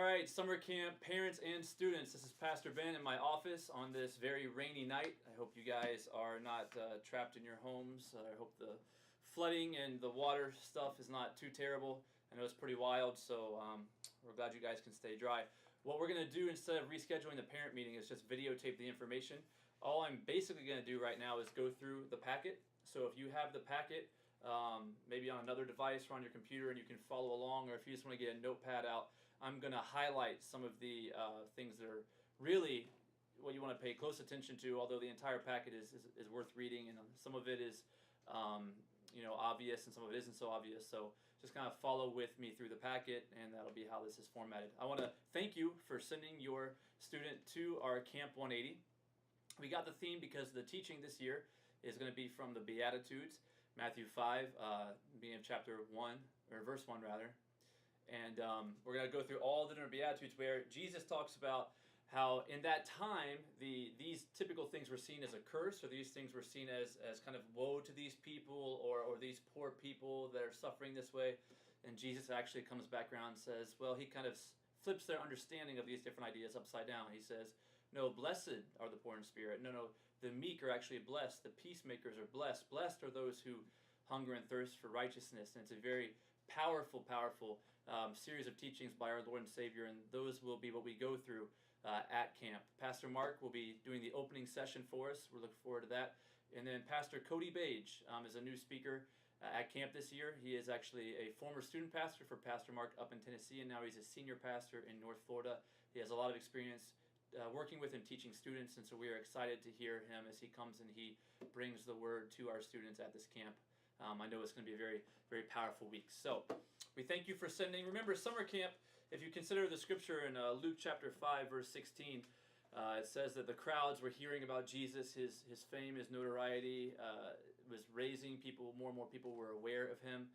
right, summer camp, parents and students. This is Pastor Ben in my office on this very rainy night. I hope you guys are not trapped in your homes. I hope the flooding and the water stuff is not too terrible. I know it's pretty wild, so we're glad you guys can stay dry. What we're going to do instead of rescheduling the parent meeting is just videotape the information. All I'm basically going to do right now is go through the packet. So if you have the packet, maybe on another device or on your computer and you can follow along, or if you just want to get a notepad out, I'm going to highlight some of the things that are really what you want to pay close attention to, although the entire packet is worth reading, and some of it is obvious and some of it isn't so obvious. So just kind of follow with me through the packet, and that'll be how this is formatted. I want to thank you for sending your student to our Camp 180. We got the theme because the teaching this year is going to be from the Beatitudes, Matthew 5, beginning of chapter 1, or verse 1 rather. And we're going to go through all the different Beatitudes where Jesus talks about how in that time these typical things were seen as a curse, or these things were seen as kind of woe to these people, or these poor people that are suffering this way. And Jesus actually comes back around and says, well, he kind of flips their understanding of these different ideas upside down. He says, no, blessed are the poor in spirit. No, the meek are actually blessed. The peacemakers are blessed. Blessed are those who hunger and thirst for righteousness. And it's a very powerful series of teachings by our Lord and Savior, and those will be what we go through at camp. Pastor Mark will be doing the opening session for us. We're looking forward to that. And then Pastor Cody Bage is a new speaker at camp this year. He is actually a former student pastor for Pastor Mark up in Tennessee, and now he's a senior pastor in North Florida. He has a lot of experience working with and teaching students, and so we are excited to hear him as he comes and he brings the word to our students at this camp. I know it's going to be a very, very powerful week. So we thank you for sending. Remember, summer camp, if you consider the scripture in Luke chapter 5, verse 16, it says that the crowds were hearing about Jesus. His fame, his notoriety was raising people. More and more people were aware of him.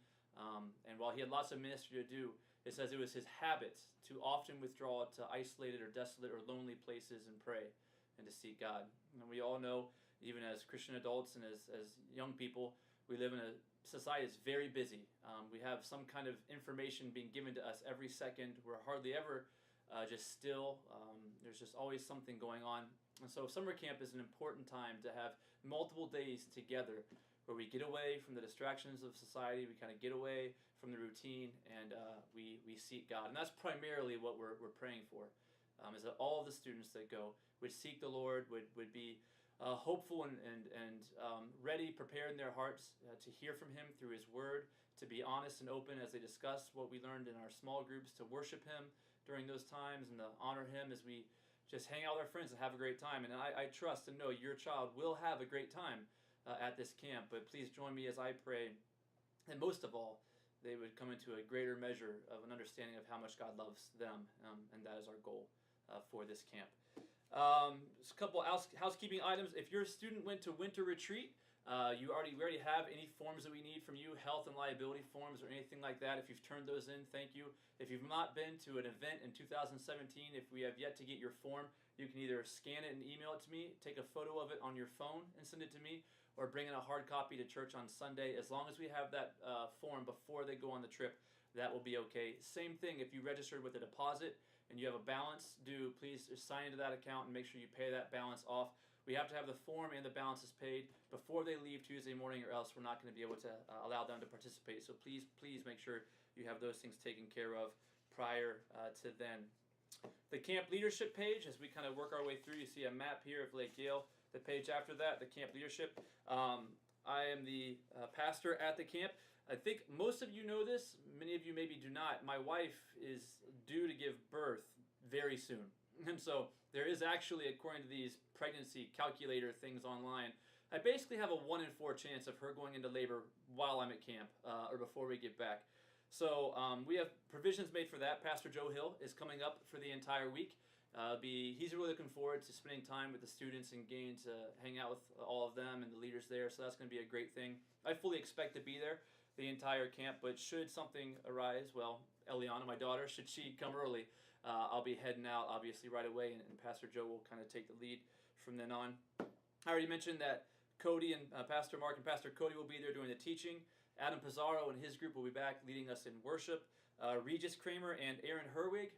And while he had lots of ministry to do, it says it was his habit to often withdraw to isolated or desolate or lonely places and pray and to seek God. And we all know, even as Christian adults and as young people, we live in a society that's very busy. We have some kind of information being given to us every second. We're hardly ever just still. There's just always something going on. And so summer camp is an important time to have multiple days together where we get away from the distractions of society, we kind of get away from the routine, and we seek God. And that's primarily what we're praying for, is that all of the students that go would seek the Lord, would be hopeful and ready, prepared in their hearts to hear from him through his word, to be honest and open as they discuss what we learned in our small groups, to worship him during those times and to honor him as we just hang out with our friends and have a great time. And I trust and know your child will have a great time at this camp, but please join me as I pray, and most of all, they would come into a greater measure of an understanding of how much God loves them, and that is our goal for this camp. Just a couple housekeeping items. If your student went to winter retreat, we already have any forms that we need from you, health and liability forms or anything like that. If you've turned those in, thank you. If you've not been to an event in 2017, if we have yet to get your form, you can either scan it and email it to me, take a photo of it on your phone and send it to me, or bring in a hard copy to church on Sunday. As long as we have that form before they go on the trip, that will be okay. Same thing, if you registered with a deposit and you have a balance due, please sign into that account and make sure you pay that balance off. We have to have the form and the balances paid before they leave Tuesday morning, or else we're not going to be able to allow them to participate. So please make sure you have those things taken care of prior to then. The camp leadership page, as we kind of work our way through, you see a map here of Lake Yale. The page after that, the camp leadership. I am the pastor at the camp. I think most of you know this. Many of you maybe do not. My wife is due to give birth very soon. And so there is actually, according to these pregnancy calculator things online, I basically have a 1 in 4 chance of her going into labor while I'm at camp or before we get back. So we have provisions made for that. Pastor Joe Hill is coming up for the entire week. He's really looking forward to spending time with the students and getting to hang out with all of them and the leaders there, so that's going to be a great thing. I fully expect to be there the entire camp, but should something arise, well, Eliana, my daughter, should she come early, I'll be heading out obviously right away, and Pastor Joe will kind of take the lead from then on. I already mentioned that Cody and Pastor Mark and Pastor Cody will be there doing the teaching. Adam Pizarro and his group will be back leading us in worship. Regis Kramer and Aaron Herwig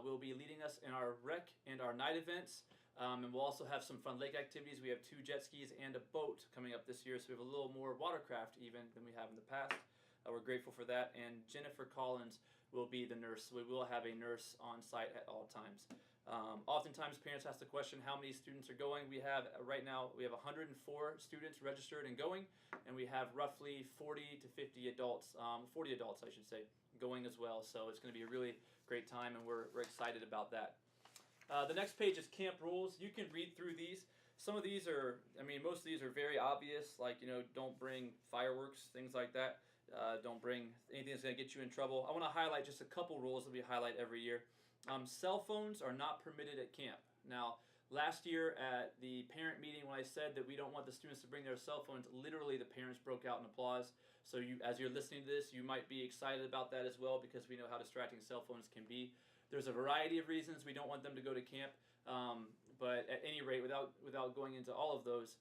will be leading us in our rec and our night events. And we'll also have some fun lake activities. We have 2 jet skis and a boat coming up this year, so we have a little more watercraft even than we have in the past. We're grateful for that. And Jennifer Collins will be the nurse, so we will have a nurse on site at all times. Oftentimes parents ask the question, how many students are going? We have, right now, we have 104 students registered and going, and we have roughly 40 to 50 adults, 40 adults I should say, going as well. So it's going to be a really great time, and we're excited about that. The next page is camp rules. You can read through these. Some of these are, most of these are very obvious, like, don't bring fireworks, things like that. Don't bring anything that's going to get you in trouble. I want to highlight just a couple rules that we highlight every year. Cell phones are not permitted at camp. Now, last year at the parent meeting when I said that we don't want the students to bring their cell phones, literally the parents broke out in applause. So as you're listening to this, you might be excited about that as well, because we know how distracting cell phones can be. There's a variety of reasons we don't want them to go to camp, but at any rate, without going into all of those,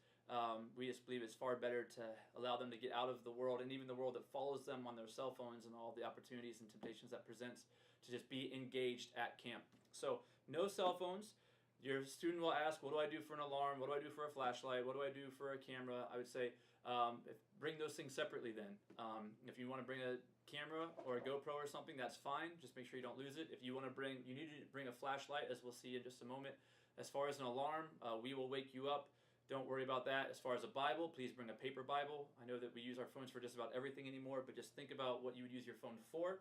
we just believe it's far better to allow them to get out of the world, and even the world that follows them on their cell phones and all the opportunities and temptations that presents, to just be engaged at camp. So no cell phones. Your student will ask, what do I do for an alarm? What do I do for a flashlight? What do I do for a camera? I would say bring those things separately then. If you want to bring a camera or a GoPro or something, that's fine. Just make sure you don't lose it. If you want to you need to bring a flashlight, as we'll see in just a moment. As far as an alarm, we will wake you up. Don't worry about that. As far as a Bible, please bring a paper Bible. I know that we use our phones for just about everything anymore, but just think about what you would use your phone for.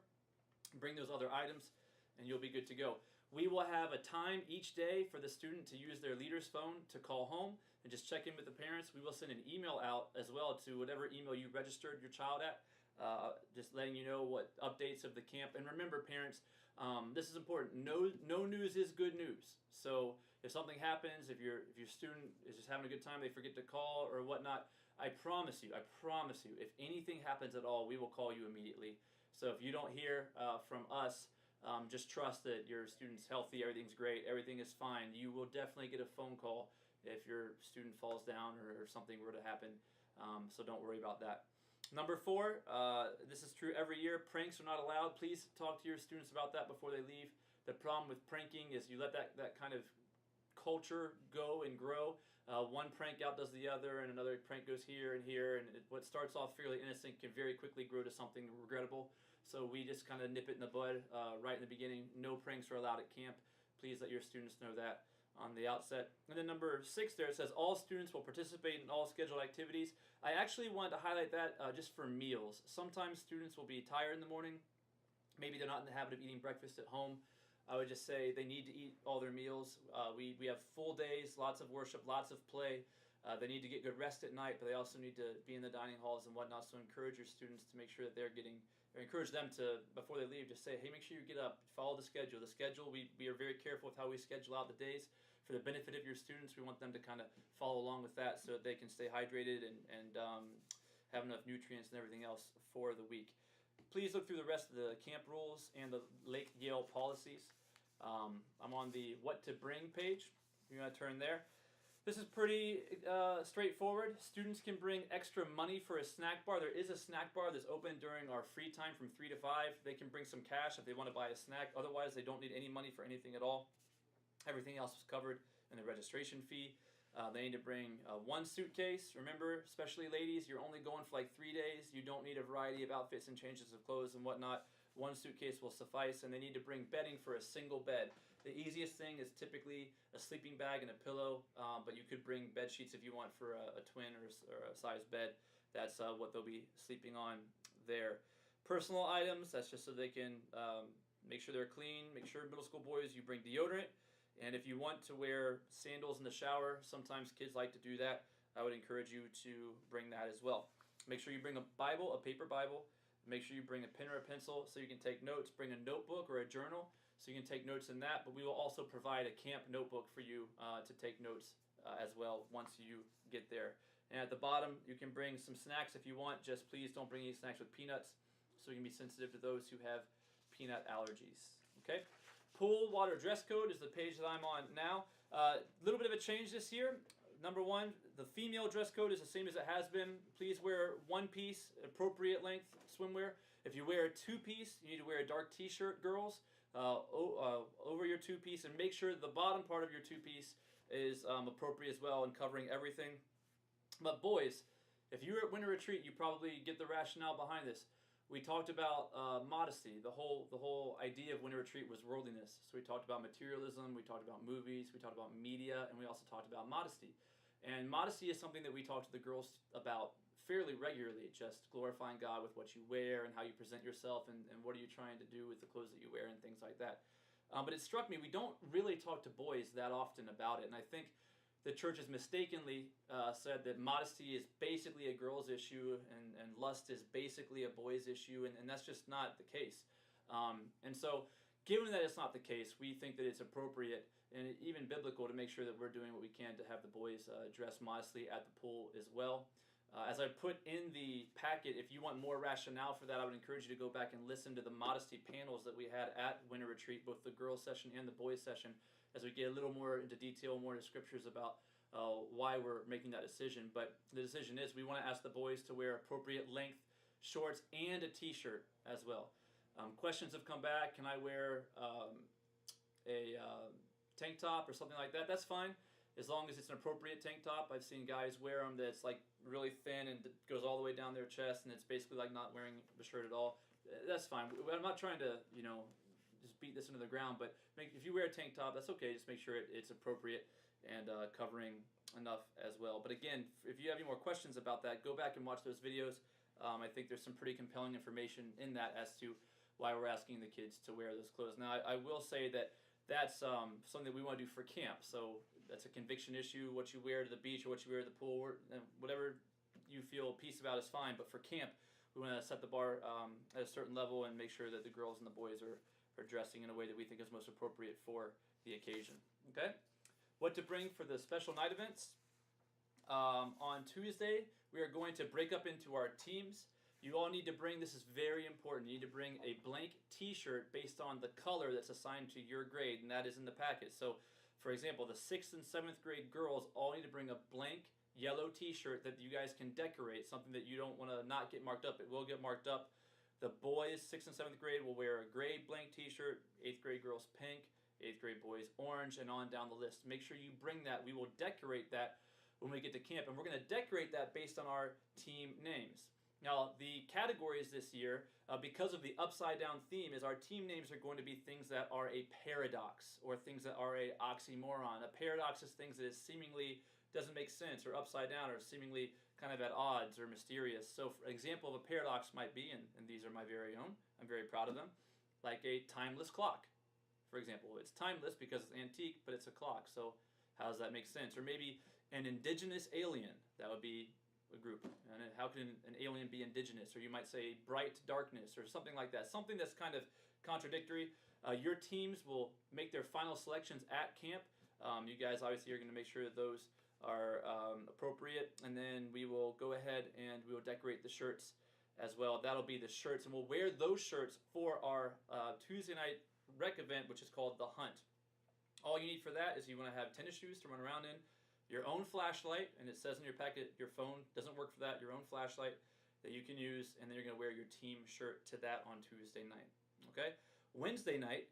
Bring those other items, and you'll be good to go. We will have a time each day for the student to use their leader's phone to call home and just check in with the parents. We will send an email out as well to whatever email you registered your child at, just letting you know what updates of the camp. And remember, parents, this is important. No news is good news. So if something happens, if your student is just having a good time, they forget to call or whatnot, I promise you, if anything happens at all, we will call you immediately. So if you don't hear from us, just trust that your student's healthy, everything's great, everything is fine. You will definitely get a phone call if your student falls down or something were to happen. So don't worry about that. Number 4, this is true every year. Pranks are not allowed. Please talk to your students about that before they leave. The problem with pranking is you let that kind of culture go and grow. One prank outdoes the other, and another prank goes here and here, and what starts off fairly innocent can very quickly grow to something regrettable. So we just kind of nip it in the bud right in the beginning. No pranks are allowed at camp. Please let your students know that on the outset. And then number 6 there, it says all students will participate in all scheduled activities. I actually wanted to highlight that just for meals. Sometimes students will be tired in the morning. Maybe they're not in the habit of eating breakfast at home. I would just say they need to eat all their meals. We have full days, lots of worship, lots of play. They need to get good rest at night, but they also need to be in the dining halls and whatnot. So encourage your students to make sure that they're getting, or encourage them to, before they leave, just say, hey, make sure you get up, follow the schedule. The schedule, we are very careful with how we schedule out the days. For the benefit of your students, we want them to kind of follow along with that so that they can stay hydrated and have enough nutrients and everything else for the week. Please look through the rest of the camp rules and the Lake Yale policies. I'm on the what to bring page. You're going to turn there. This is pretty straightforward. Students can bring extra money for a snack bar. There is a snack bar that's open during our free time from 3 to 5. They can bring some cash if they want to buy a snack. Otherwise, they don't need any money for anything at all. Everything else is covered in the registration fee. They need to bring one suitcase. Remember, especially ladies, you're only going for like 3 days. You don't need a variety of outfits and changes of clothes and whatnot. One suitcase will suffice, and they need to bring bedding for a single bed. The easiest thing is typically a sleeping bag and a pillow, but you could bring bed sheets if you want for a twin or a size bed. That's what they'll be sleeping on there. Personal items, that's just so they can make sure they're clean. Make sure middle school boys, you bring deodorant. And if you want to wear sandals in the shower, sometimes kids like to do that. I would encourage you to bring that as well. Make sure you bring a Bible, a paper Bible. Make sure you bring a pen or a pencil so you can take notes. Bring a notebook or a journal so you can take notes in that. But we will also provide a camp notebook for you to take notes as well once you get there. And at the bottom, you can bring some snacks if you want. Just please don't bring any snacks with peanuts, so you can be sensitive to those who have peanut allergies. Okay? Pool water dress code is the page that I'm on now. A little bit of a change this year. Number 1, the female dress code is the same as it has been. Please wear one piece, appropriate length swimwear. If you wear a 2-piece, you need to wear a dark t-shirt, girls, over your two-piece and make sure the bottom part of your two-piece is appropriate as well and covering everything. But boys, if you were at winter retreat, you probably get the rationale behind this. We talked about modesty. The whole idea of winter retreat was worldliness. So we talked about materialism, we talked about movies, we talked about media, and we also talked about modesty. And modesty is something that we talk to the girls about fairly regularly, just glorifying God with what you wear and how you present yourself and what are you trying to do with the clothes that you wear and things like that. But it struck me, we don't really talk to boys that often about it. And I think the church has mistakenly said that modesty is basically a girl's issue and lust is basically a boy's issue, and that's just not the case. And so, given that it's not the case, we think that it's appropriate and even biblical to make sure that we're doing what we can to have the boys dress modestly at the pool as well. As I put in the packet, if you want more rationale for that, I would encourage you to go back and listen to the modesty panels that we had at Winter Retreat, both the girls' session and the boys' session, as we get a little more into detail, more into scriptures about why we're making that decision. But the decision is we want to ask the boys to wear appropriate length shorts and a t-shirt as well. Questions have come back. Can I wear a tank top or something like that? That's fine, as long as it's an appropriate tank top. I've seen guys wear them that's like really thin and goes all the way down their chest, and it's basically like not wearing the shirt at all. That's fine. I'm not trying to, just beat this into the ground, but if you wear a tank top, that's okay. Just make sure it's appropriate and covering enough as well. But again, if you have any more questions about that, go back and watch those videos. I think there's some pretty compelling information in that as to why we're asking the kids to wear those clothes. Now, I will say that that's something that we want to do for camp. So that's a conviction issue. What you wear to the beach or what you wear to the pool, whatever you feel peace about is fine. But for camp, we want to set the bar at a certain level and make sure that the girls and the boys are dressing in a way that we think is most appropriate for the occasion. Okay? What to bring for the special night events. On Tuesday, we are going to break up into our teams. You all need to bring, this is very important, you need to bring a blank t-shirt based on the color that's assigned to your grade, and that is in the packet. So, for example, the 6th and 7th grade girls all need to bring a blank yellow t-shirt that you guys can decorate, something that you don't want to not get marked up. It will get marked up. The boys, 6th and 7th grade, will wear a gray blank t-shirt, 8th grade girls pink, 8th grade boys orange, and on down the list. Make sure you bring that. We will decorate that when we get to camp, and we're going to decorate that based on our team names. Now, the categories this year, because of the upside down theme, is our team names are going to be things that are a paradox or things that are a oxymoron. A paradox is things that is seemingly doesn't make sense or upside down or seemingly kind of at odds or mysterious. So, for example of a paradox might be, and these are my very own, I'm very proud of them, like a timeless clock, for example. It's timeless because it's antique, but it's a clock. So how does that make sense? Or maybe an indigenous alien. That would be a group. And how can an alien be indigenous? Or you might say bright darkness or something like that. Something that's kind of contradictory. Your teams will make their final selections at camp. You guys obviously are going to make sure that those are appropriate. And then we will go ahead and we will decorate the shirts as well. That'll be the shirts. And we'll wear those shirts for our Tuesday night rec event, which is called The Hunt. All you need for that is you want to have tennis shoes to run around in, your own flashlight, and it says in your packet your phone doesn't work for that, your own flashlight that you can use, and then you're going to wear your team shirt to that on Tuesday night. Okay? Wednesday night,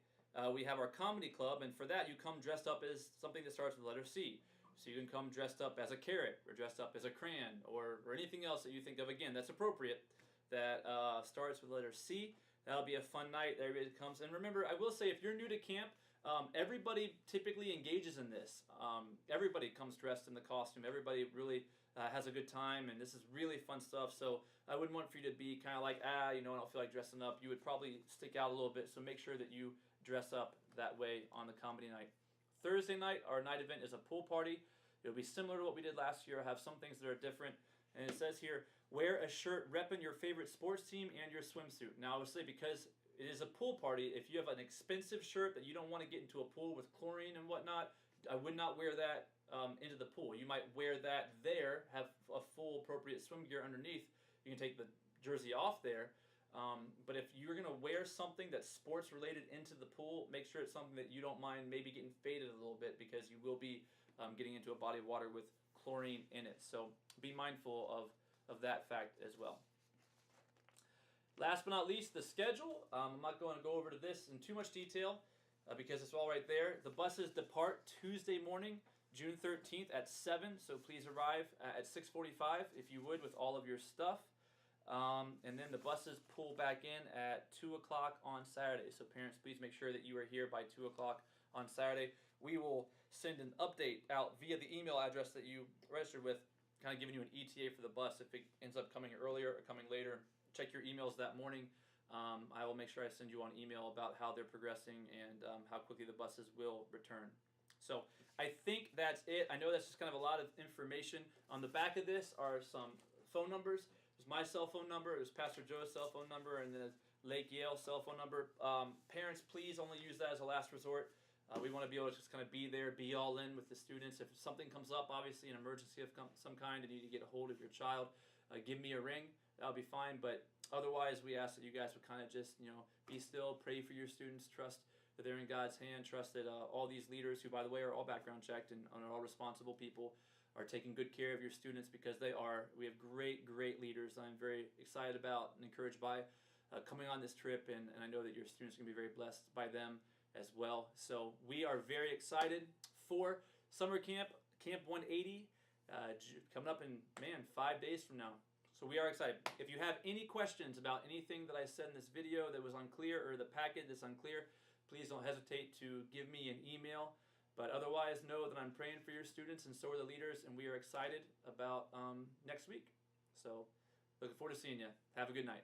we have our comedy club, and for that you come dressed up as something that starts with the letter C. So you can come dressed up as a carrot, or dressed up as a crayon, or anything else that you think of. Again, that's appropriate, that starts with the letter C. That'll be a fun night. Everybody comes. And remember, I will say, if you're new to camp, everybody typically engages in this. Everybody comes dressed in the costume. Everybody really has a good time, and this is really fun stuff. So I wouldn't want for you to be kind of like, I don't feel like dressing up. You would probably stick out a little bit, so make sure that you dress up that way on the comedy night. Thursday night, our night event is a pool party. It'll be similar to what we did last year. I have some things that are different. And it says here, wear a shirt repping your favorite sports team and your swimsuit. Now, obviously, because it is a pool party, if you have an expensive shirt that you don't want to get into a pool with chlorine and whatnot, I would not wear that into the pool. You might wear that there, have a full appropriate swim gear underneath. You can take the jersey off there. But if you're going to wear something that's sports related into the pool, make sure it's something that you don't mind maybe getting faded a little bit, because you will be getting into a body of water with chlorine in it. So be mindful of that fact as well. Last but not least, the schedule. I'm not going to go over to this in too much detail. because it's all right there. The buses depart Tuesday morning, June 13th at 7, so please arrive at 6:45 if you would with all of your stuff. And then the buses pull back in at 2 o'clock on Saturday. So parents, please make sure that you are here by 2 o'clock on Saturday. We will send an update out via the email address that you registered with, kind of giving you an ETA for the bus if it ends up coming earlier or coming later. Check your emails that morning. I will make sure I send you on email about how they're progressing and how quickly the buses will return. So I think that's it. I know that's just kind of a lot of information. On the back of this are some phone numbers. There's my cell phone number, there's Pastor Joe's cell phone number, and then Lake Yale's cell phone number. Parents, please only use that as a last resort. We want to be able to just kind of be there, be all in with the students. If something comes up, obviously an emergency of some kind, and you need to get a hold of your child, give me a ring. That'll be fine. But otherwise, we ask that you guys would kind of just, be still, pray for your students, trust that they're in God's hand, trust that all these leaders, who, by the way, are all background checked and are all responsible people, are taking good care of your students, because they are. We have great, great leaders I'm very excited about and encouraged by coming on this trip, and I know that your students are going to be very blessed by them as well. So we are very excited for summer camp, Camp ONEighty, coming up in, 5 days from now. So we are excited. If you have any questions about anything that I said in this video that was unclear, or the packet that's unclear, please don't hesitate to give me an email. But otherwise, know that I'm praying for your students, and so are the leaders, and we are excited about next week. So looking forward to seeing you. Have a good night.